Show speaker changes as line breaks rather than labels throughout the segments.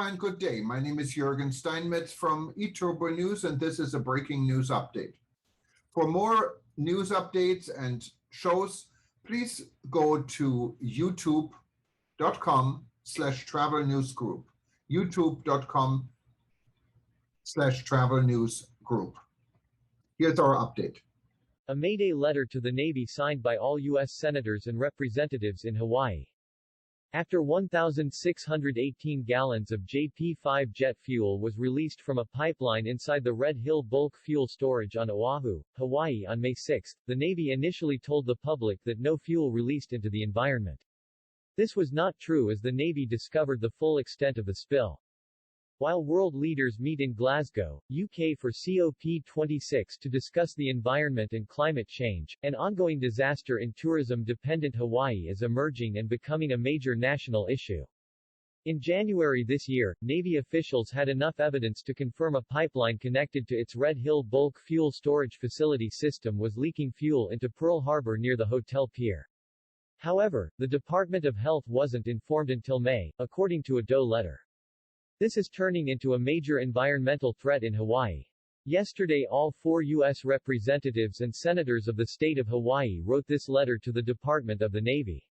Aloha and good day. My name is Jürgen Steinmetz from eTurboNews, and this is a breaking news update. For more news updates and shows, please go to youtube.com/travel news group. youtube.com/travel news group. Here's our update.
A mayday letter to the Navy signed by all U.S. senators and representatives in Hawaii. After 1,618 gallons of JP-5 jet fuel was released from a pipeline inside the Red Hill bulk fuel storage on Oahu, Hawaii on May 6, the Navy initially told the public that no fuel released into the environment. This was not true as the Navy discovered the full extent of the spill. While world leaders meet in Glasgow, UK for COP26 to discuss the environment and climate change, an ongoing disaster in tourism-dependent Hawaii is emerging and becoming a major national issue. In January this year, Navy officials had enough evidence to confirm a pipeline connected to its Red Hill bulk fuel storage facility system was leaking fuel into Pearl Harbor near the hotel pier. However, the Department of Health wasn't informed until May, according to a DOE letter. This is turning into a major environmental threat in Hawaii. Yesterday all 4 U.S. representatives and senators of the state of Hawaii wrote this letter to the Department of the Navy.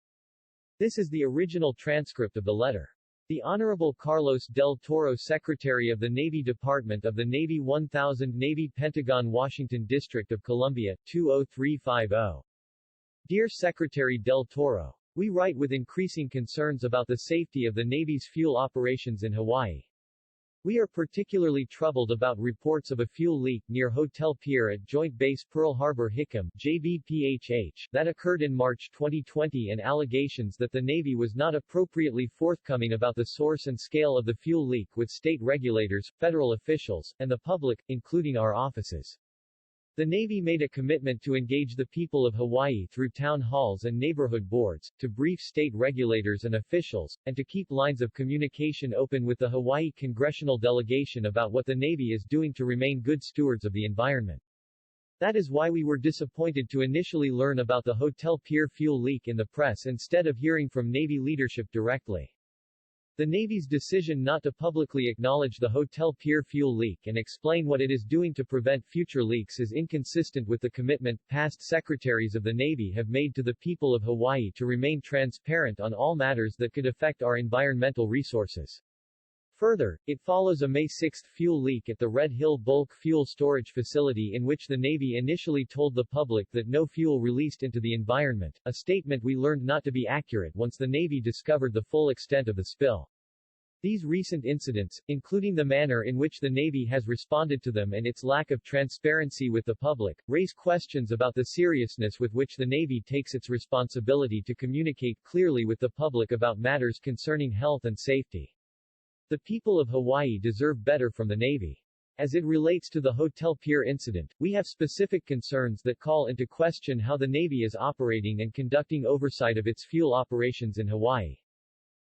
This is the original transcript of the letter. The Honorable Carlos Del Toro, Secretary of the Navy, Department of the Navy, 1000 Navy, Pentagon, Washington, District of Columbia, 20350. Dear Secretary Del Toro, we write with increasing concerns about the safety of the Navy's fuel operations in Hawaii. We are particularly troubled about reports of a fuel leak near Hotel Pier at Joint Base Pearl Harbor Hickam JBPHH that occurred in March 2020 and allegations that the Navy was not appropriately forthcoming about the source and scale of the fuel leak with state regulators, federal officials, and the public, including our offices. The Navy made a commitment to engage the people of Hawaii through town halls and neighborhood boards, to brief state regulators and officials, and to keep lines of communication open with the Hawaii congressional delegation about what the Navy is doing to remain good stewards of the environment. That is why we were disappointed to initially learn about the Hotel Pier fuel leak in the press instead of hearing from Navy leadership directly. The Navy's decision not to publicly acknowledge the Hotel Pier fuel leak and explain what it is doing to prevent future leaks is inconsistent with the commitment past secretaries of the Navy have made to the people of Hawaii to remain transparent on all matters that could affect our environmental resources. Further, it follows a May 6 fuel leak at the Red Hill bulk fuel storage facility in which the Navy initially told the public that no fuel released into the environment, a statement we learned not to be accurate once the Navy discovered the full extent of the spill. These recent incidents, including the manner in which the Navy has responded to them and its lack of transparency with the public, raise questions about the seriousness with which the Navy takes its responsibility to communicate clearly with the public about matters concerning health and safety. The people of Hawaii deserve better from the Navy. As it relates to the Hotel Pier incident, we have specific concerns that call into question how the Navy is operating and conducting oversight of its fuel operations in Hawaii.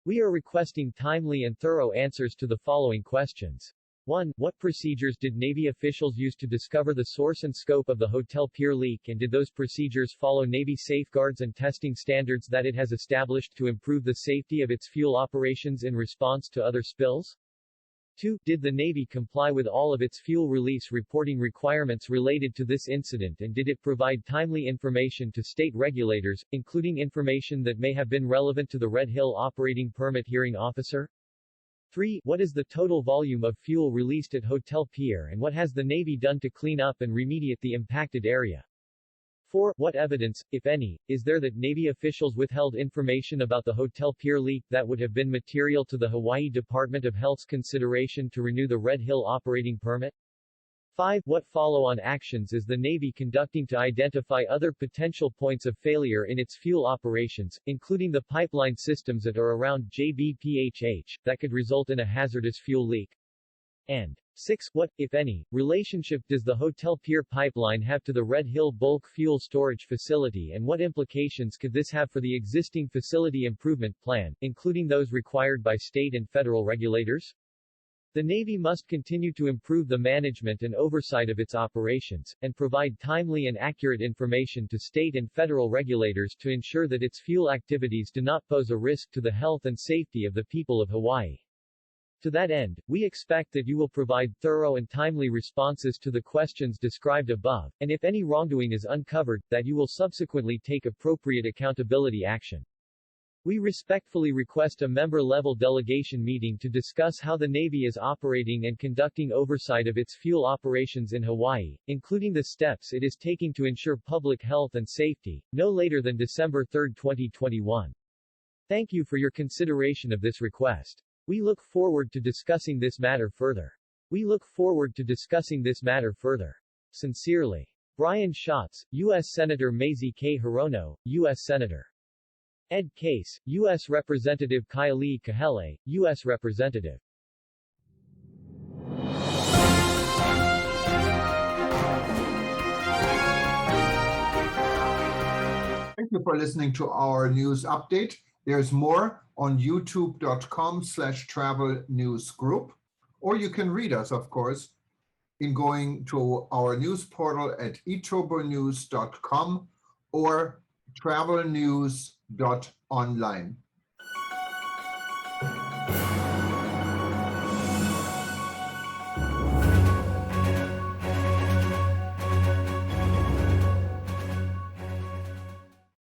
We are requesting timely and thorough answers to the following questions. 1. What procedures did Navy officials use to discover the source and scope of the Hotel Pier leak, and did those procedures follow Navy safeguards and testing standards that it has established to improve the safety of its fuel operations in response to other spills? 2. Did the Navy comply with all of its fuel release reporting requirements related to this incident, and did it provide timely information to state regulators, including information that may have been relevant to the Red Hill Operating Permit hearing officer? 3. What is the total volume of fuel released at Hotel Pier, and what has the Navy done to clean up and remediate the impacted area? 4. What evidence, if any, is there that Navy officials withheld information about the Hotel Pier leak that would have been material to the Hawaii Department of Health's consideration to renew the Red Hill Operating Permit? 5. What follow-on actions is the Navy conducting to identify other potential points of failure in its fuel operations, including the pipeline systems at or around JBPHH, that could result in a hazardous fuel leak? And 6. What, if any, relationship does the Hotel Pier pipeline have to the Red Hill bulk fuel storage facility, and what implications could this have for the existing facility improvement plan, including those required by state and federal regulators? The Navy must continue to improve the management and oversight of its operations, and provide timely and accurate information to state and federal regulators to ensure that its fuel activities do not pose a risk to the health and safety of the people of Hawaii. To that end, we expect that you will provide thorough and timely responses to the questions described above, and if any wrongdoing is uncovered, that you will subsequently take appropriate accountability action. We respectfully request a member-level delegation meeting to discuss how the Navy is operating and conducting oversight of its fuel operations in Hawaii, including the steps it is taking to ensure public health and safety, no later than December 3, 2021. Thank you for your consideration of this request. We look forward to discussing this matter further. Sincerely. Brian Schatz, U.S. Senator Mazie K. Hirono, U.S. Senator. Ed Case, U.S. Representative Kaili Kahele, U.S. Representative.
Thank you for listening to our news update. There's more on youtube.com/travel news group, or you can read us, of course, in going to our news portal at eTurboNews.com or travelnews.online.